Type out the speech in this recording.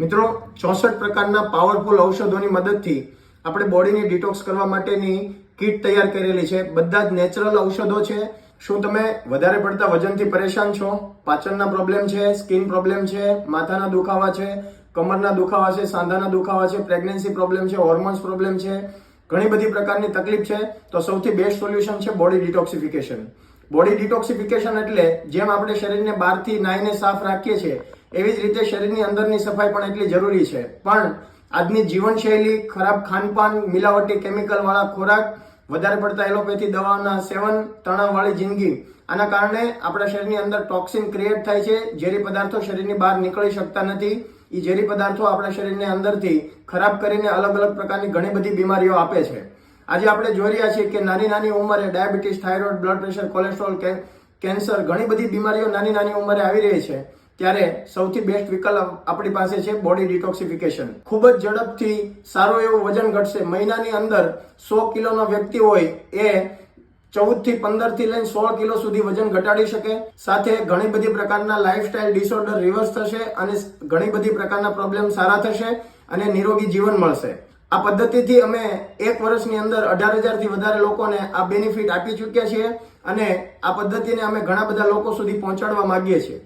મિત્રો 64 પ્રકારના પાવરફુલ ઔષધોની મદદથી આપણે બોડીને ડિટોક્સ કરવા માટેની કીટ તૈયાર કરેલી છે। બધા જ નેચરલ ઔષધો છે। શું તમે વધારે પડતા વજનથી પરેશાન છો, પાચનના પ્રોબ્લેમ છે, સ્કિન પ્રોબ્લેમ છે, માથાના દુખાવા છે, કમરના દુખાવા છે, સાંધાના દુખાવા છે, પ્રેગ્નન્સી પ્રોબ્લેમ છે, હોર્મોન્સ પ્રોબ્લેમ છે, ઘણી બધી પ્રકારની તકલીફ છે, તો સૌથી બેસ્ટ સોલ્યુશન છે બોડી ડિટોક્સિફિકેશન। બોડી ડિટોક્સિફિકેશન એટલે જેમ આપણે શરીરને બહારથી નાઈને સાફ રાખીએ છીએ એવી જ રીતે શરીરની અંદરની સફાઈ પણ એટલી જરૂરી છે। પણ આજની જીવનશૈલી, ખરાબ ખાનપાન, મિલાવટી કેમિકલ વાળા ખોરાક, વધારે પડતા એલોપેથી દવાઓના સેવન, તણાવવાળી જિંદગી, આના કારણે આપણા શરીરની અંદર ટોક્સિન ક્રિએટ થાય છે। ઝેરી પદાર્થો શરીરની બહાર નીકળી શકતા નથી। એ ઝેરી પદાર્થો આપણા શરીરને અંદરથી ખરાબ કરીને અલગ અલગ પ્રકારની ઘણી બધી બીમારીઓ આપે છે। આજે આપણે જોઈ રહ્યા છીએ કે નાની નાની ઉંમરે diabetes, thyroid, blood pressure, cholesterol, cancer, ઘણી બધી બીમારીઓ નાની નાની ઉંમરે આવી રહી છે। ત્યારે સૌથી બેસ્ટ વિકલ્પ આપણી પાસે છે બોડી ડિટોક્સિફિકેશન। ખૂબ જ ઝડપથી સારું એવું વજન ઘટશે। મહિનાની અંદર 100 કિલોનો વ્યક્તિ હોય એ 14 થી 15 થી લઈને 16 કિલો સુધી વજન ઘટાડી શકે। સાથે ઘણી બધી પ્રકારના લાઇફસ્ટાઇલ ડિસઓર્ડર રિવર્સ થશે અને ઘણી બધી પ્રકારના પ્રોબ્લેમ સારા થશે અને નિરોગી જીવન મળશે। આ પદ્ધતિથી અમે 1 વર્ષની અંદર 18,000 થી વધારે લોકોને આ બેનિફિટ આપી ચૂક્યા છીએ અને આ પદ્ધતિને અમે ઘણા બધા લોકો સુધી પહોંચાડવા માંગીએ છીએ।